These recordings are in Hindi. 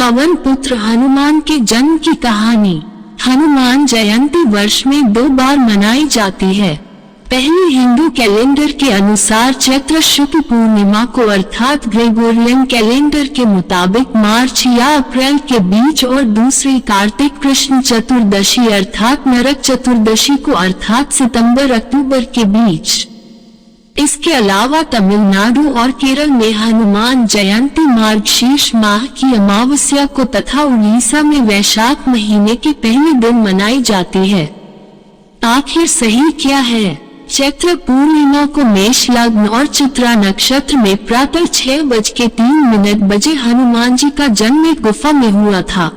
पवन पुत्र हनुमान के जन्म की कहानी। हनुमान जयंती वर्ष में 2 बार मनाई जाती है। पहले हिंदू कैलेंडर के अनुसार चैत्र शुक्ल पूर्णिमा को अर्थात ग्रेगोरियन कैलेंडर के मुताबिक मार्च या अप्रैल के बीच और दूसरी कार्तिक कृष्ण चतुर्दशी अर्थात नरक चतुर्दशी को अर्थात सितंबर अक्टूबर के बीच। इसके अलावा तमिलनाडु और केरल में हनुमान जयंती मार्गशीर्ष माह की अमावस्या को तथा उड़ीसा में वैशाख महीने के पहले दिन मनाई जाती है। आखिर सही क्या है? चैत्र पूर्णिमा को मेष लग्न और चित्रा नक्षत्र में प्रातः 6:03 हनुमान जी का जन्म एक गुफा में हुआ था।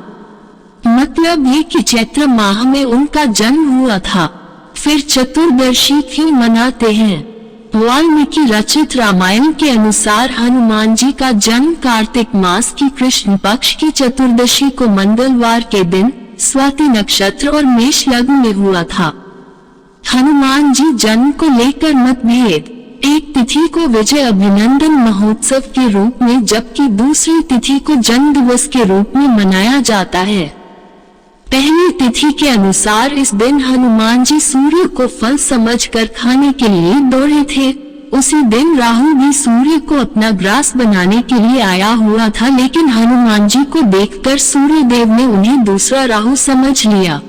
मतलब ये कि चैत्र माह में उनका जन्म हुआ था। फिर चतुर्दशी क्यों मनाते हैं? वाल्मीकि रचित रामायण के अनुसार हनुमान जी का जन्म कार्तिक मास की कृष्ण पक्ष की चतुर्दशी को मंगलवार के दिन स्वाति नक्षत्र और मेष लग्न में हुआ था। हनुमान जी जन्म को लेकर मतभेद। एक तिथि को विजय अभिनंदन महोत्सव के रूप में जबकि दूसरी तिथि को जन्म दिवस के रूप में मनाया जाता है। पहली तिथि के अनुसार इस दिन हनुमान जी सूर्य को फल समझकर खाने के लिए दौड़े थे। उसी दिन राहु भी सूर्य को अपना ग्रास बनाने के लिए आया हुआ था, लेकिन हनुमान जी को देखकर सूर्य देव ने उन्हें दूसरा राहु समझ लिया।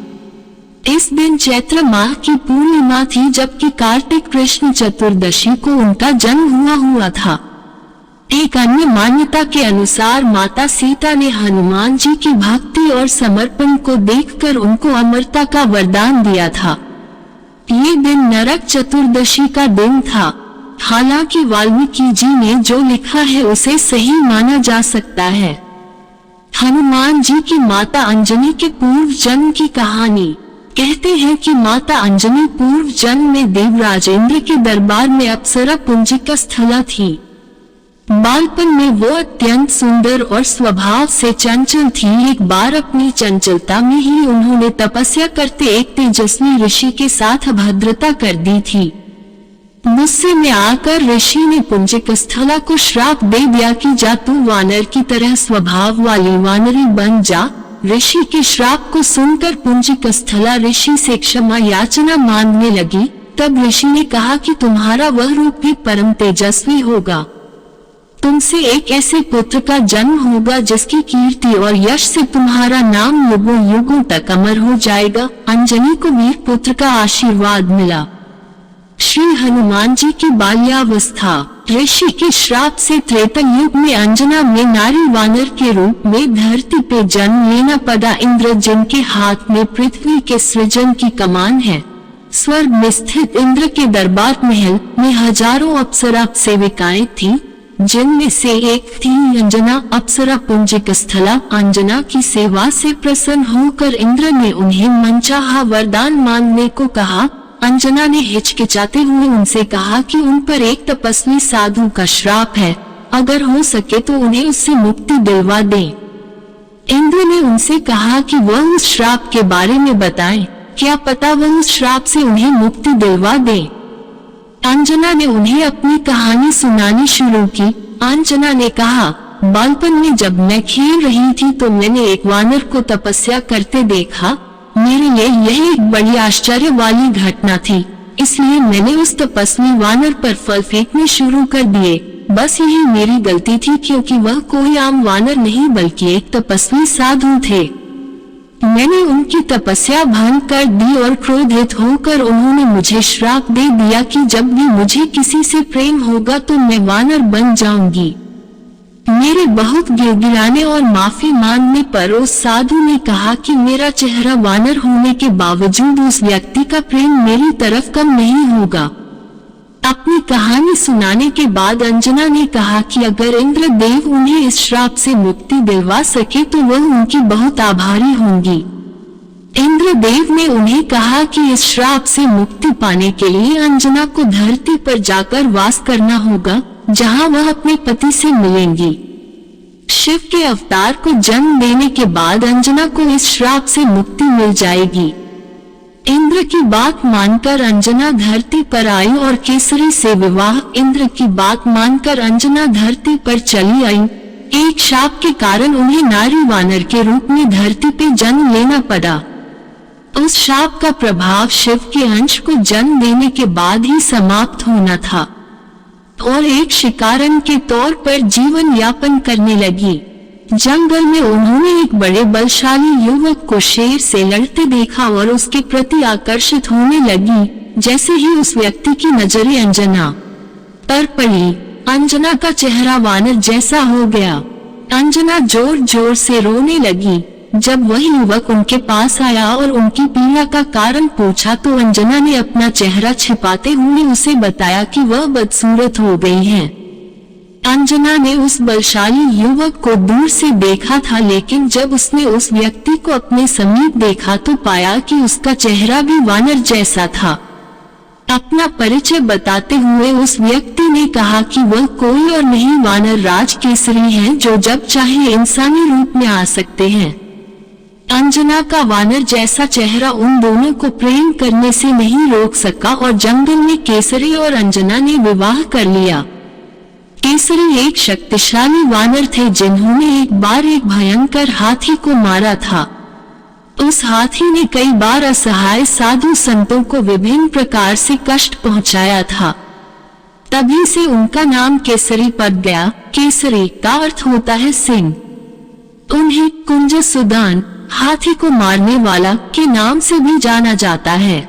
इस दिन चैत्र माह की पूर्णिमा थी जबकि कार्तिक कृष्ण चतुर्दशी को उनका जन्म हुआ था। एक अन्य मान्यता के अनुसार माता सीता ने हनुमान जी की भक्ति और समर्पण को देखकर उनको अमरता का वरदान दिया था। ये दिन नरक चतुर्दशी का दिन था। हालांकि वाल्मीकि जी ने जो लिखा है उसे सही माना जा सकता है। हनुमान जी की माता अंजनी के पूर्व जन्म की कहानी। कहते हैं कि माता अंजनी पूर्व जन्म में देवराज इंद्र के दरबार में अप्सरा पुंजिका स्थला थी। बालपन में वो अत्यंत सुंदर और स्वभाव से चंचल थी। एक बार अपनी चंचलता में ही उन्होंने तपस्या करते एक तेजस्वी ऋषि के साथ अभद्रता कर दी थी। गुस्से में आकर ऋषि ने पुंजिकस्थला को श्राप दे दिया कि जा तू वानर की तरह स्वभाव वाली वानरी बन जा। ऋषि के श्राप को सुनकर पुंजिकस्थला ऋषि से क्षमा याचना मांगने लगी। तब ऋषि ने कहा कि तुम्हारा वह रूप भी परम तेजस्वी होगा। तुमसे एक ऐसे पुत्र का जन्म होगा जिसकी कीर्ति और यश से तुम्हारा नाम युगों युगों तक अमर हो जाएगा। अंजनी को वीर पुत्र का आशीर्वाद मिला। श्री हनुमान जी की बाल्यावस्था। ऋषि के श्राप से त्रेता युग में अंजना में नारी वानर के रूप में धरती पे जन्म लेना पड़ा। इंद्र जिनके हाथ में पृथ्वी के सृजन की कमान है। स्वर्ग में स्थित इंद्र के दरबार महल में हजारों अप्सरा सेविकाएं थी, जिनमें से एक थी अंजना। अप्सरा पुंजिकस्थला अंजना की सेवा से प्रसन्न होकर इंद्र ने उन्हें मनचाहा वरदान मांगने को कहा। अंजना ने हिचकिचाते हुए उनसे कहा कि उन पर एक तपस्वी साधु का श्राप है, अगर हो सके तो उन्हें उससे मुक्ति दिलवा दें। इंद्र ने उनसे कहा कि वह उस श्राप के बारे में बताएं, क्या पता वह उस श्राप से उन्हें मुक्ति दिलवा दें। अंजना ने उन्हें अपनी कहानी सुनानी शुरू की। अंजना ने कहा, बालपन में जब मैं खेल रही थी तो मैंने एक वानर को तपस्या करते देखा। मेरे लिए यह एक बड़ी आश्चर्य वाली घटना थी, इसलिए मैंने उस तपस्वी वानर पर फल फेंकने शुरू कर दिए। बस यही मेरी गलती थी, क्योंकि वह कोई आम वानर नहीं बल्कि एक तपस्वी साधु थे। मैंने उनकी तपस्या भंग कर दी और क्रोधित होकर उन्होंने मुझे श्राप दे दिया कि जब भी मुझे किसी से प्रेम होगा तो मैं वानर बन जाऊंगी। मेरे बहुत गिड़गिड़ाने और माफी मांगने पर उस साधु ने कहा कि मेरा चेहरा वानर होने के बावजूद उस व्यक्ति का प्रेम मेरी तरफ कम नहीं होगा। अपनी कहानी सुनाने के बाद अंजना ने कहा कि अगर इंद्र देव उन्हें इस श्राप से मुक्ति दिलवा सके तो वह उनकी बहुत आभारी होंगी। इंद्र देव ने उन्हें कहा कि इस श्राप से मुक्ति पाने के लिए अंजना को धरती पर जाकर वास करना होगा, जहां वह अपने पति से मिलेंगी। शिव के अवतार को जन्म देने के बाद अंजना को इस श्राप से मुक्ति मिल जाएगी। इंद्र की बात मानकर अंजना धरती पर आई और केसरी से विवाह। इंद्र की बात मानकर अंजना धरती पर चली आई। एक शाप के कारण उन्हें नारी वानर के रूप में धरती पे जन्म लेना पड़ा। उस शाप का प्रभाव शिव के अंश को जन्म देने के बाद ही समाप्त होना था और एक शिकारन के तौर पर जीवन यापन करने लगी। जंगल में उन्होंने एक बड़े बलशाली युवक को शेर से लड़ते देखा और उसके प्रति आकर्षित होने लगी। जैसे ही उस व्यक्ति की नजरें अंजना पर पड़ी, अंजना का चेहरा वानर जैसा हो गया। अंजना जोर जोर से रोने लगी। जब वह युवक उनके पास आया और उनकी पीड़ा का कारण पूछा तो अंजना ने अपना चेहरा छिपाते हुए उसे बताया कि वह बदसूरत हो गई है। अंजना ने उस बलशाली युवक को दूर से देखा था, लेकिन जब उसने उस व्यक्ति को अपने समीप देखा तो पाया कि उसका चेहरा भी वानर जैसा था। अपना परिचय बताते हुए उस व्यक्ति ने कहा कि वह कोई और नहीं वानर राज केसरी हैं, जो जब चाहे इंसानी रूप में आ सकते हैं। अंजना का वानर जैसा चेहरा उन दोनों को प्रेम करने से नहीं रोक सका और जंगल में केसरी और अंजना ने विवाह कर लिया। केसरी एक शक्तिशाली वानर थे जिन्होंने एक बार एक भयंकर हाथी को मारा था। उस हाथी ने कई बार असहाय साधु संतों को विभिन्न प्रकार से कष्ट पहुंचाया था। तभी से उनका नाम केसरी पड़ गया। केसरी का अर्थ होता है सिंह। उन्हें कुंज सुदान, हाथी को मारने वाला के नाम से भी जाना जाता है।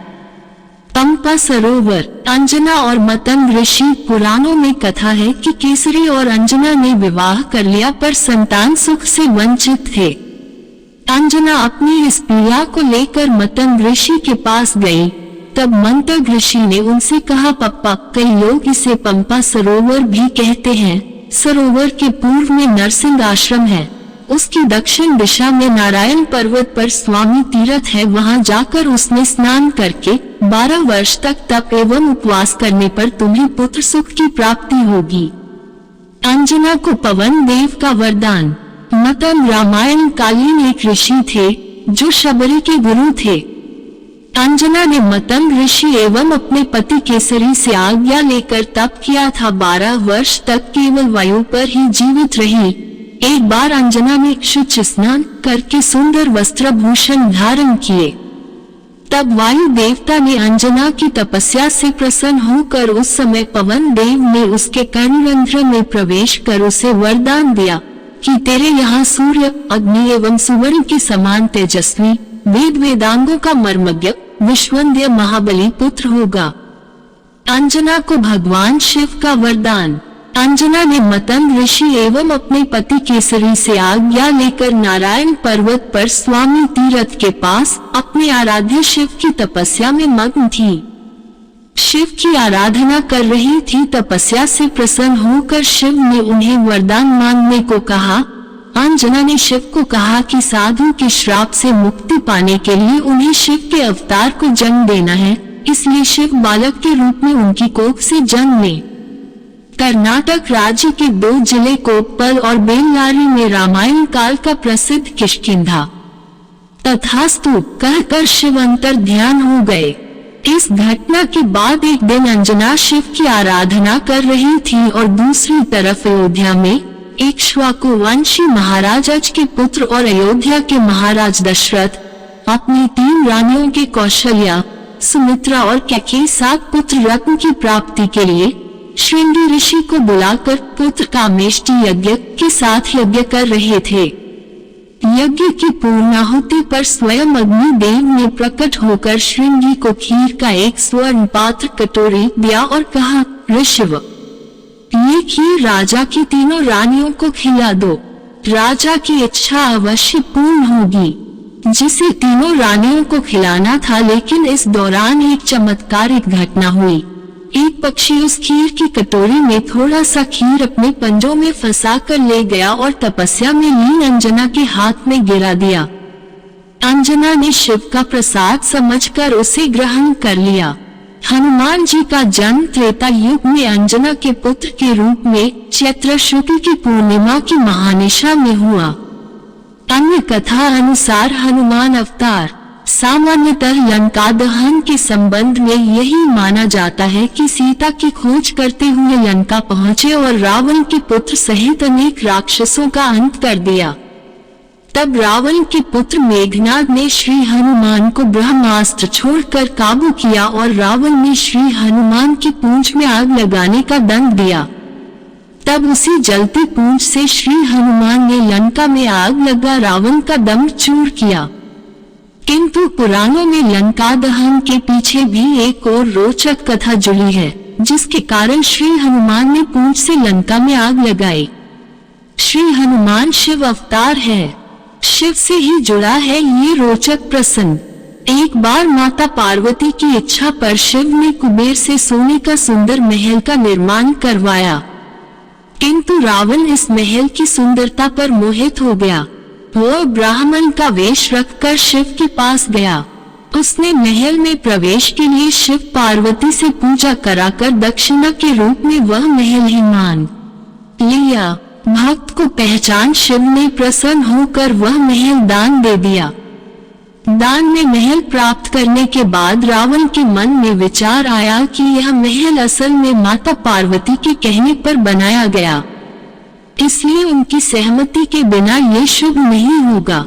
पंपा सरोवर, अंजना और मतंग ऋषि पुराणों में कथा है कि केसरी और अंजना ने विवाह कर लिया पर संतान सुख से वंचित थे। अंजना अपनी इस पीड़ा को लेकर मतंग ऋषि के पास गई। तब मंतग ऋषि ने उनसे कहा, पप्पा, कई लोग इसे पंपा सरोवर भी कहते हैं। सरोवर के पूर्व में नरसिंह आश्रम है। उसकी दक्षिण दिशा में नारायण पर्वत पर स्वामी तीर्थ है। वहां जाकर उसमें स्नान करके 12 वर्ष तक तप एवं उपवास करने पर तुम्हें पुत्र सुख की प्राप्ति होगी। अंजना को पवन देव का वरदान। मतंग रामायण कालीन एक ऋषि थे जो शबरी के गुरु थे। अंजना ने मतंग ऋषि एवं अपने पति केसरी से आज्ञा लेकर तप किया था। 12 वर्ष तक केवल वायु पर ही जीवित रही। एक बार अंजना ने शुचि स्नान करके सुंदर वस्त्रभूषण धारण किए। तब वायु देवता ने अंजना की तपस्या से प्रसन्न होकर उस समय पवन देव ने उसके कर्णरंध्र में प्रवेश कर उसे वरदान दिया कि तेरे यहाँ सूर्य, अग्नि एवं सुवर्ण के समान तेजस्वी, वेद वेदांगों का मर्मज्ञ, विश्वंध्य महाबली पुत्र होगा। अंजना को भगवान शिव का वरदान। अंजना ने मतंग ऋषि एवं अपने पति केसरी से आज्ञा लेकर नारायण पर्वत पर स्वामी तीर्थ के पास अपने आराध्य शिव की तपस्या में मग्न थी। शिव की आराधना कर रही थी। तपस्या से प्रसन्न होकर शिव ने उन्हें वरदान मांगने को कहा। अंजना ने शिव को कहा कि साधु के श्राप से मुक्ति पाने के लिए उन्हें शिव के अवतार को जन्म देना है, इसलिए शिव बालक के रूप में उनकी कोख से जन्म ले। कर्नाटक राज्य के 2 जिले कोप्पल और बेल्लारी में रामायण काल का प्रसिद्ध किष्किंधा तथास्तु कहकर शिव अंतर ध्यान हो गए। इस घटना के बाद एक दिन अंजना शिव की आराधना कर रही थी और दूसरी तरफ अयोध्या में इक्ष्वाकु वंशी महाराज अज के पुत्र और अयोध्या के महाराज दशरथ अपनी 3 रानियों के कौशल्या, सुमित्रा और कैकेयी 7 पुत्र रत्न की प्राप्ति के लिए श्रृंगी ऋषि को बुलाकर पुत्र कामेष्टि यज्ञ के साथ यज्ञ कर रहे थे। यज्ञ की पूर्णाहुति पर स्वयं अग्नि देव ने प्रकट होकर श्रृंगी को खीर का एक स्वर्ण पात्र कटोरी दिया और कहा, ऋषभ, ये खीर राजा की 3 रानियों को खिला दो। राजा की इच्छा अवश्य पूर्ण होगी। जिसे 3 रानियों को खिलाना था, लेकिन इस दौरान एक चमत्कारिक घटना हुई। एक पक्षी उस खीर की कटोरी में थोड़ा सा खीर अपने पंजों में फंसा कर ले गया और तपस्या में लीन अंजना के हाथ में गिरा दिया। अंजना ने शिव का प्रसाद समझकर उसे ग्रहण कर लिया। हनुमान जी का जन्म त्रेता युग में अंजना के पुत्र के रूप में चैत्र शुक्ल की पूर्णिमा की महानिशा में हुआ। अन्य कथा अनुसार हनुमान अवतार सामान्यतः लंका दहन के संबंध में यही माना जाता है कि सीता की खोज करते हुए लंका पहुंचे और रावण के पुत्र सहित अनेक राक्षसों का अंत कर दिया। तब रावण के पुत्र मेघनाद ने श्री हनुमान को ब्रह्मास्त्र छोड़कर काबू किया और रावण ने श्री हनुमान की पूंछ में आग लगाने का दंड दिया। तब उसी जलती पूंछ से श्री हनुमान ने लंका में आग लगा रावण का दम चूर किया। किंतु पुराणों में लंका दहन के पीछे भी एक और रोचक कथा जुड़ी है, जिसके कारण श्री हनुमान ने पूंछ से लंका में आग लगाई। श्री हनुमान शिव अवतार है। शिव से ही जुड़ा है ये रोचक प्रसंग। एक बार माता पार्वती की इच्छा पर शिव ने कुबेर से सोने का सुंदर महल का निर्माण करवाया, किंतु रावण इस महल की सुंदरता पर मोहित हो गया। वो ब्राह्मण का वेश रखकर शिव के पास गया। उसने महल में प्रवेश के लिए शिव पार्वती से पूजा कराकर दक्षिणा के रूप में वह महल ही मान लिया। भक्त को पहचान शिव ने प्रसन्न होकर वह महल दान दे दिया। दान में महल प्राप्त करने के बाद रावण के मन में विचार आया कि यह महल असल में माता पार्वती के कहने पर बनाया गया, इसलिए उनकी सहमति के बिना ये शुभ नहीं होगा।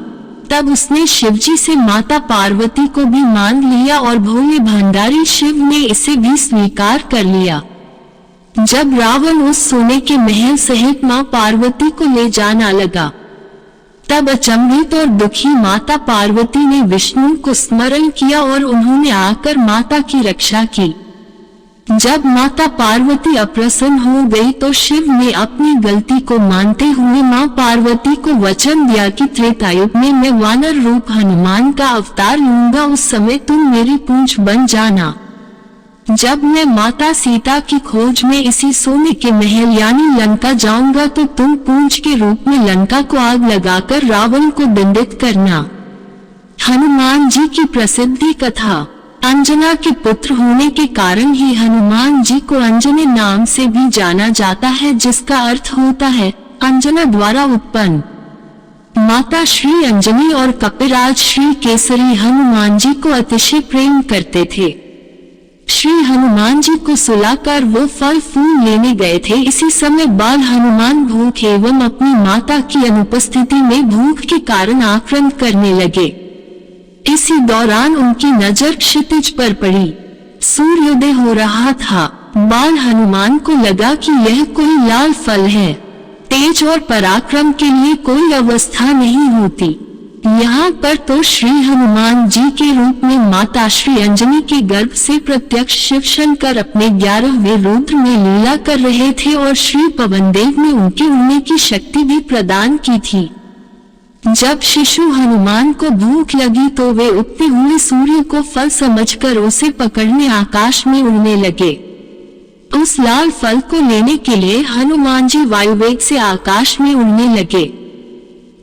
तब उसने शिवजी से माता पार्वती को भी मान लिया और भोले भंडारी शिव ने इसे भी स्वीकार कर लिया। जब रावण उस सोने के महल सहित मां पार्वती को ले जाना लगा, तब अचंभित और दुखी माता पार्वती ने विष्णु को स्मरण किया और उन्होंने आकर माता की रक्षा की। जब माता पार्वती अप्रसन्न हो गई तो शिव ने अपनी गलती को मानते हुए मां पार्वती को वचन दिया कि त्रेतायुग में मैं वानर रूप हनुमान का अवतार लूंगा, उस समय तुम मेरी पूंछ बन जाना। जब मैं माता सीता की खोज में इसी सोने के महल यानी लंका जाऊंगा तो तुम पूंछ के रूप में लंका को आग लगाकर रावण को दंडित करना। हनुमान जी की प्रसिद्धि कथा। अंजना के पुत्र होने के कारण ही हनुमान जी को अंजनी नाम से भी जाना जाता है, जिसका अर्थ होता है अंजना द्वारा उत्पन्न। माता श्री अंजनी और कपिराज श्री केसरी हनुमान जी को अतिशय प्रेम करते थे। श्री हनुमान जी को सुलाकर वो फल फूल लेने गए थे। इसी समय बाल हनुमान भूख एवं अपनी माता की अनुपस्थिति में भूख के कारण आक्रांत करने लगे। इसी दौरान उनकी नजर क्षितिज पर पड़ी। सूर्योदय हो रहा था। बाल हनुमान को लगा कि यह कोई लाल फल है। तेज और पराक्रम के लिए कोई अवस्था नहीं होती। यहाँ पर तो श्री हनुमान जी के रूप में माता श्री अंजनी के गर्भ से प्रत्यक्ष शिव शंकर अपने 11वें रुद्र में लीला कर रहे थे और श्री पवनदेव ने उनके उड़ने की शक्ति भी प्रदान की थी। जब शिशु हनुमान को भूख लगी तो वे उगते हुए सूर्य को फल समझकर उसे पकड़ने आकाश में उड़ने लगे। उस लाल फल को लेने के लिए हनुमान जी वायुवेग से आकाश में उड़ने लगे।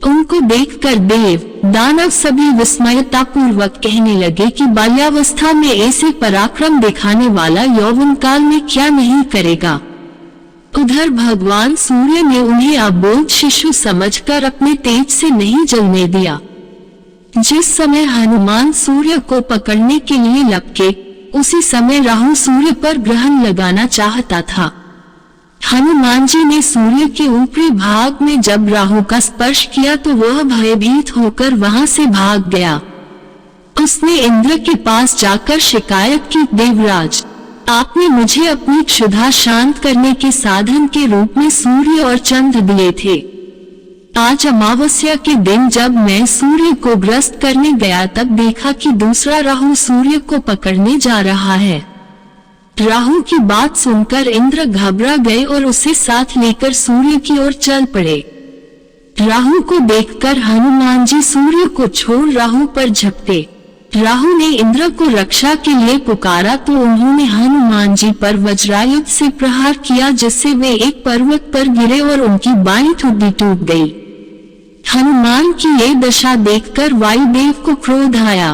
उनको देखकर देव दानव सभी विस्मयता पूर्वक कहने लगे कि बाल्यावस्था में ऐसे पराक्रम दिखाने वाला यौवन काल में क्या नहीं करेगा। उधर भगवान सूर्य ने उन्हें अबोध शिशु समझकर अपने तेज से नहीं जलने दिया। जिस समय हनुमान सूर्य को पकड़ने के लिए लपके, उसी समय राहु सूर्य पर ग्रहण लगाना चाहता था। हनुमान जी ने सूर्य के ऊपरी भाग में जब राहु का स्पर्श किया तो वह भयभीत होकर वहां से भाग गया। उसने इंद्र के पास जाकर शिकायत की, देवराज, आपने मुझे अपनी क्षुधा शांत करने के साधन के रूप में सूर्य और चंद्र दिए थे। आज अमावस्या के दिन जब मैं सूर्य को ग्रस्त करने गया तब देखा कि दूसरा राहु सूर्य को पकड़ने जा रहा है। राहु की बात सुनकर इंद्र घबरा गए और उसे साथ लेकर सूर्य की ओर चल पड़े। राहु को देखकर हनुमान जी सूर्य को छोड़ राहु पर झपटे। राहु ने इंद्र को रक्षा के लिए पुकारा तो उन्होंने हनुमान जी पर वज्रायुध से प्रहार किया, जिससे वे एक पर्वत पर गिरे और उनकी बाईं ठुड्डी टूट गई। हनुमान की ये दशा देखकर वायुदेव को क्रोध आया।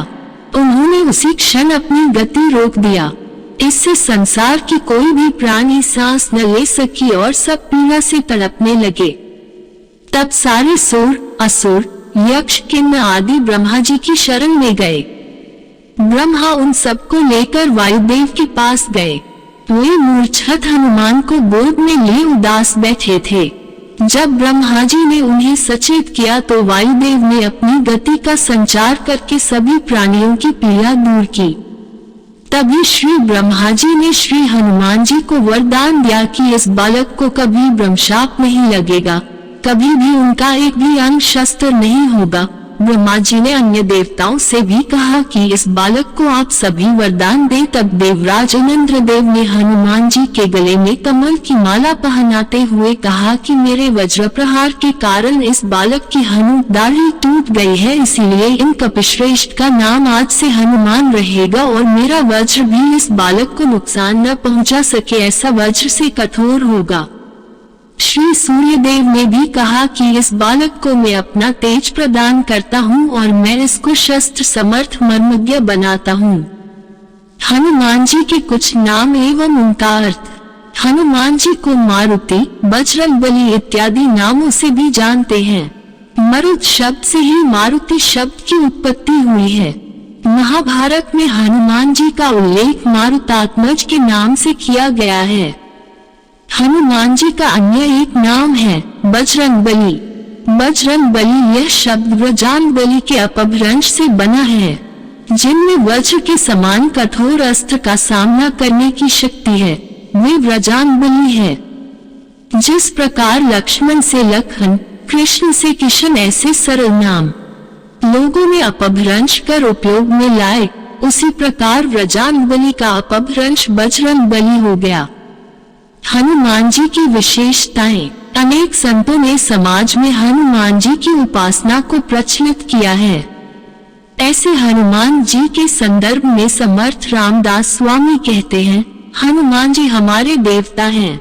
उन्होंने उसी क्षण अपनी गति रोक दिया। इससे संसार की कोई भी प्राणी सांस न ले सकी और सब पीड़ा से तड़पने लगे। तब सारे सुर, असुर, यक्ष, किन्नर आदि ब्रह्मा जी की शरण में गए। ब्रह्मा उन सबको लेकर वायुदेव के पास गए। वे मूर्छित हनुमान को गोद में ले उदास बैठे थे। जब ब्रह्मा जी ने उन्हें सचेत किया तो वायुदेव ने अपनी गति का संचार करके सभी प्राणियों की पीड़ा दूर की। तभी श्री ब्रह्मा जी ने श्री हनुमान जी को वरदान दिया कि इस बालक को कभी ब्रह्मशाप नहीं लगेगा, कभी भी उनका एक भी अंग शस्त्र नहीं होगा। ब्रह्मा जी ने अन्य देवताओं से भी कहा कि इस बालक को आप सभी वरदान दे। तब देवराज इंद्र देव ने हनुमान जी के गले में कमल की माला पहनाते हुए कहा कि मेरे वज्र प्रहार के कारण इस बालक की हनु दाढ़ी टूट गई है, इसीलिए इन कपिश्रेष्ठ का नाम आज से हनुमान रहेगा और मेरा वज्र भी इस बालक को नुकसान न पहुंचा सके, ऐसा वज्र से कठोर होगा। श्री सूर्यदेव ने भी कहा कि इस बालक को मैं अपना तेज प्रदान करता हूँ और मैं इसको शस्त्र समर्थ मर्मज्ञ बनाता हूँ। हनुमान जी के कुछ नाम एवं उनका अर्थ। हनुमान जी को मारुति, बजरंगबली इत्यादि नामों से भी जानते हैं। मरुत शब्द से ही मारुति शब्द की उत्पत्ति हुई है। महाभारत में हनुमान जी का उल्लेख मारुतात्मज के नाम से किया गया है। हनुमान जी का अन्य एक नाम है बजरंगबली। बजरंगबली यह शब्द व्रजांगबली के अपभ्रंश से बना है, जिनमें वज्र के समान कठोर अस्त्र का सामना करने की शक्ति है, वे व्रजांगबली है। जिस प्रकार लक्ष्मण से लखन, कृष्ण से किशन ऐसे सरल नाम लोगों ने अपभ्रंश कर उपयोग में लाए, उसी प्रकार व्रजांगबली का अपभ्रंश बजरंगबली हो गया। हनुमान जी की विशेषताएं। अनेक संतों ने समाज में हनुमान जी की उपासना को प्रचलित किया है। ऐसे हनुमान जी के संदर्भ में समर्थ रामदास स्वामी कहते हैं, हनुमान जी हमारे देवता हैं।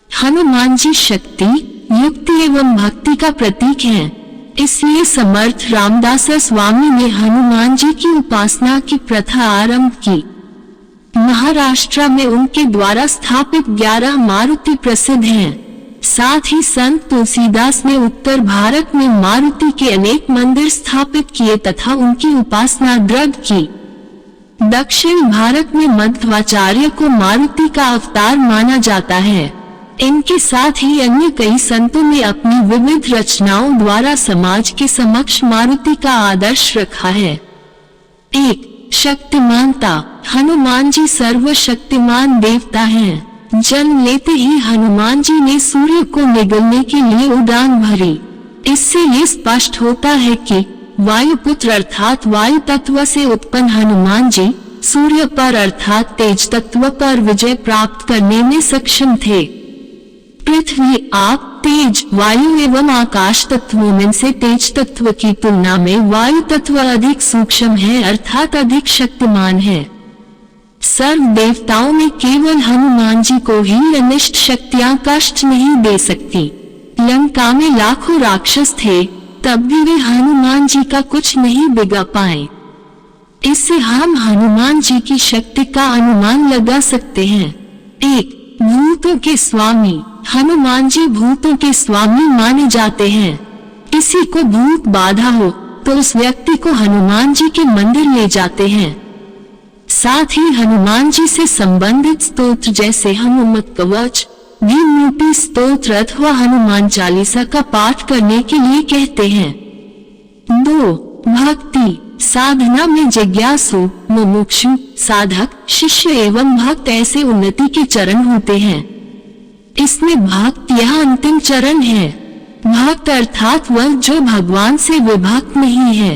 हनुमान जी शक्ति, युक्ति एवं भक्ति का प्रतीक हैं। इसलिए समर्थ रामदास स्वामी ने हनुमान जी की उपासना की प्रथा आरंभ की। महाराष्ट्र में उनके द्वारा स्थापित 11 मारुति प्रसिद्ध हैं। साथ ही संत तुलसीदास ने उत्तर भारत में मारुति के अनेक मंदिर स्थापित किए तथा उनकी उपासना दृढ़ की। दक्षिण भारत में मध्वाचार्य को मारुति का अवतार माना जाता है। इनके साथ ही अन्य कई संतों ने अपनी विविध रचनाओं द्वारा समाज के समक्ष मारुति का आदर्श रखा है। 1. शक्तिमानता। हनुमान जी सर्वशक्तिमान देवता हैं। जन्म लेते ही हनुमान जी ने सूर्य को निगलने के लिए उड़ान भरी। इससे ये स्पष्ट होता है कि वायुपुत्र अर्थात वायु तत्व से उत्पन्न हनुमान जी सूर्य पर अर्थात तेज तत्व पर विजय प्राप्त करने में सक्षम थे। पृथ्वी, आप, तेज, वायु एवं आकाश तत्वों में से तेज तत्व की तुलना में वायु तत्व अधिक सूक्ष्म है अर्थात अधिक शक्तिमान है। सर्व देवताओं में केवल हनुमान जी को ही अनिष्ट शक्तियां कष्ट नहीं दे सकती। लंका में लाखों राक्षस थे, तब भी वे हनुमान जी का कुछ नहीं बिगा पाए। इससे हम हनुमान जी की शक्ति का अनुमान लगा सकते हैं। 1. भूतों के स्वामी। हनुमान जी भूतों के स्वामी माने जाते हैं। किसी को भूत बाधा हो तो उस व्यक्ति को हनुमान जी के मंदिर ले जाते हैं। साथ ही हनुमान जी से संबंधित स्तोत्र जैसे हनुमत कवच, भीमरूपी स्तोत्र अथवा हनुमान चालीसा का पाठ करने के लिए कहते हैं। 2. भक्ति। साधना में जिज्ञासु, मुमुक्षु, साधक, शिष्य एवं भक्त ऐसे उन्नति के चरण होते हैं। इसमें भक्त यह अंतिम चरण है। भक्त अर्थात वह जो भगवान से विभक्त नहीं है।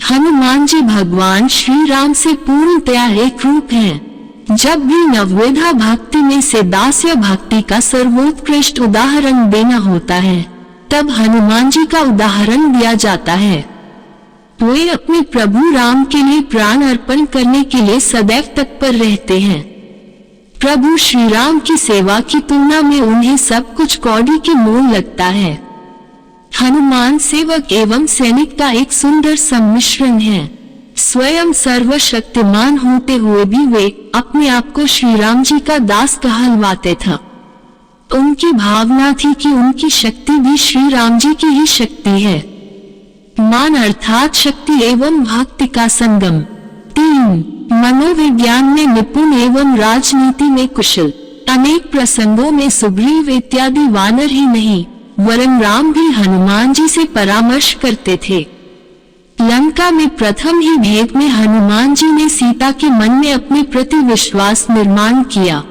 हनुमान जी भगवान श्री राम से पूर्णतया एक रूप हैं। जब भी नवविधा भक्ति में से दास्य भक्ति का सर्वोत्कृष्ट उदाहरण देना होता है, तब हनुमान जी का उदाहरण दिया जाता है। वे अपने प्रभु राम के लिए प्राण अर्पण करने के लिए सदैव तत्पर रहते हैं। प्रभु श्री राम की सेवा की तुलना में उन्हें सब कुछ कौड़ी के मोल लगता है। हनुमान सेवक एवं सैनिक का एक सुंदर सम्मिश्रण है। स्वयं सर्वशक्तिमान होते हुए भी वे अपने आप को श्री राम जी का दास कहलवाते थे। उनकी भावना थी कि उनकी शक्ति भी श्री राम जी की ही शक्ति है। मान अर्थात शक्ति एवं भक्ति का संगम। 3. मनोविज्ञान में निपुण एवं राजनीति में कुशल। अनेक प्रसंगों में सुग्रीव इत्यादि वानर ही नहीं वरन राम भी हनुमान जी से परामर्श करते थे। लंका में प्रथम ही भेद में हनुमान जी ने सीता के मन में अपने प्रति विश्वास निर्माण किया।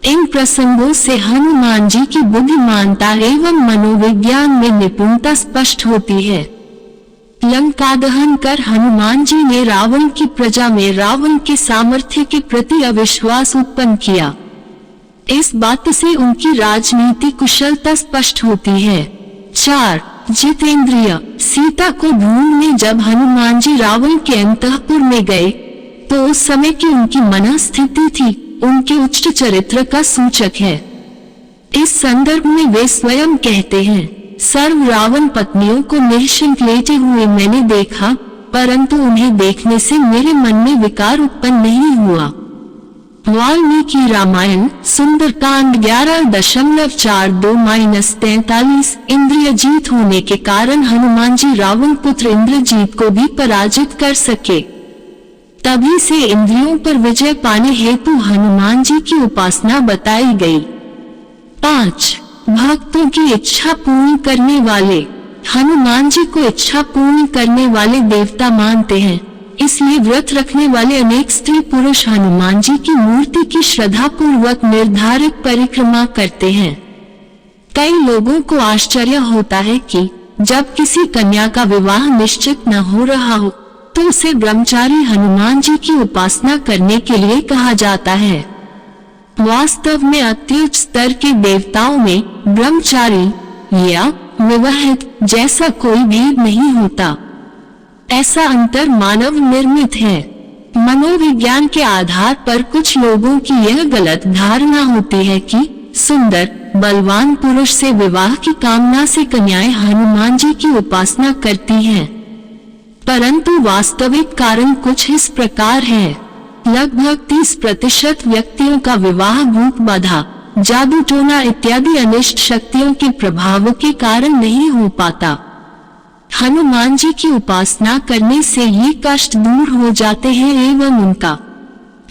इन प्रसंगों से हनुमान जी की बुद्धिमानता एवं मनोविज्ञान में निपुणता स्पष्ट होती है। लंका दहन कर हनुमान जी ने रावण की प्रजा में रावण के सामर्थ्य के प्रति अविश्वास उत्पन्न किया। इस बात से उनकी राजनीति कुशलता स्पष्ट होती है। 4. जितेंद्रिय। सीता को ढूंढने जब हनुमान जी रावण के अंतःपुर में गए तो उस समय की उनकी मनस्थिति थी उनके उच्च चरित्र का सूचक है। इस संदर्भ में वे स्वयं कहते हैं, सर्व रावण पत्नियों को निःशंक लेटे हुए मैंने देखा, परंतु उन्हें देखने से मेरे मन में विकार उत्पन्न नहीं हुआ। वाल्मीकि रामायण सुंदरकांड 11.42-43। इंद्रिय जीत होने के कारण हनुमान जी रावण पुत्र इंद्रजीत को भी पराजित कर सके। तभी से इंद्रियों पर विजय पाने हेतु हनुमान जी की उपासना बताई गई। 5. भक्तों की इच्छा पूर्ण करने वाले। हनुमान जी को इच्छा पूर्ण करने वाले देवता मानते हैं, इसलिए व्रत रखने वाले अनेक स्त्री पुरुष हनुमान जी की मूर्ति की श्रद्धा पूर्वक निर्धारित परिक्रमा करते हैं। कई लोगों को आश्चर्य होता है कि जब किसी कन्या का विवाह निश्चित न हो रहा हो तो उसे ब्रह्मचारी हनुमान जी की उपासना करने के लिए कहा जाता है। वास्तव में अत्युच्च स्तर के देवताओं में ब्रह्मचारी या विवाहित जैसा कोई भेद नहीं होता। ऐसा अंतर मानव निर्मित है। मनोविज्ञान के आधार पर कुछ लोगों की यह गलत धारणा होती है कि सुंदर बलवान पुरुष से विवाह की कामना से कन्याएं हनुमान जी की उपासना करती हैं, परंतु वास्तविक कारण कुछ इस प्रकार है। लगभग 30% व्यक्तियों का विवाह भूत बाधा, जादू टोना इत्यादि अनिष्ट शक्तियों के प्रभाव के कारण नहीं हो पाता। हनुमान जी की उपासना करने से ये कष्ट दूर हो जाते हैं एवं उनका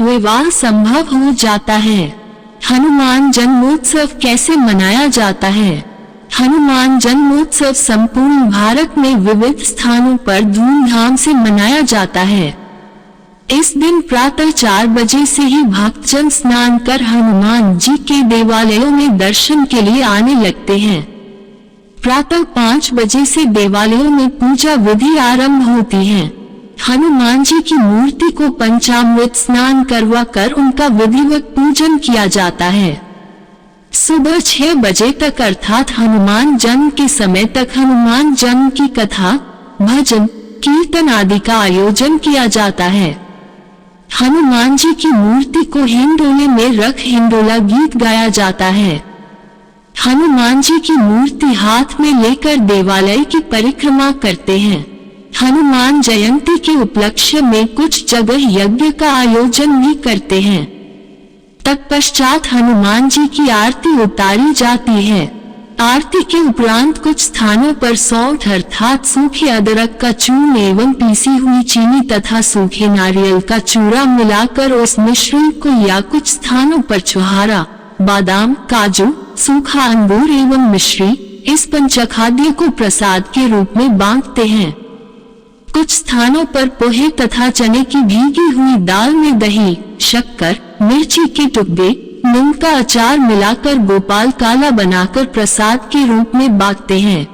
विवाह संभव हो जाता है। हनुमान जन्मोत्सव कैसे मनाया जाता है? हनुमान जन्मोत्सव संपूर्ण भारत में विविध स्थानों पर धूमधाम से मनाया जाता है। इस दिन प्रातः 4 बजे से ही भक्तजन स्नान कर हनुमान जी के देवालयों में दर्शन के लिए आने लगते हैं। प्रातः 5 बजे से देवालयों में पूजा विधि आरंभ होती है। हनुमान जी की मूर्ति को पंचामृत स्नान करवा कर उनका विधिवत पूजन किया जाता है। सुबह 6 बजे तक अर्थात हनुमान जन्म के समय तक हनुमान जन्म की कथा, भजन, कीर्तन आदि का आयोजन किया जाता है। हनुमान जी की मूर्ति को हिंडोले में रख हिंडोला गीत गाया जाता है। हनुमान जी की मूर्ति हाथ में लेकर देवालय की परिक्रमा करते हैं। हनुमान जयंती के उपलक्ष्य में कुछ जगह यज्ञ का आयोजन भी करते हैं। तत्पश्चात हनुमान जी की आरती उतारी जाती है। आरती के उपरांत कुछ स्थानों पर सौंठ अर्थात सूखे अदरक का चूर्ण एवं पीसी हुई चीनी तथा सूखे नारियल का चूरा मिलाकर उस मिश्रण को या कुछ स्थानों पर छुहारा, बादाम, काजू, सूखा अंगूर एवं मिश्री इस पंचखाद्य को प्रसाद के रूप में बांटते हैं। कुछ स्थानों पर पोहे तथा चने की भीगी हुई दाल में दही, शक्कर, मिर्ची के टुकड़े, नीम का अचार मिलाकर गोपाल काला बनाकर प्रसाद के रूप में बांटते हैं।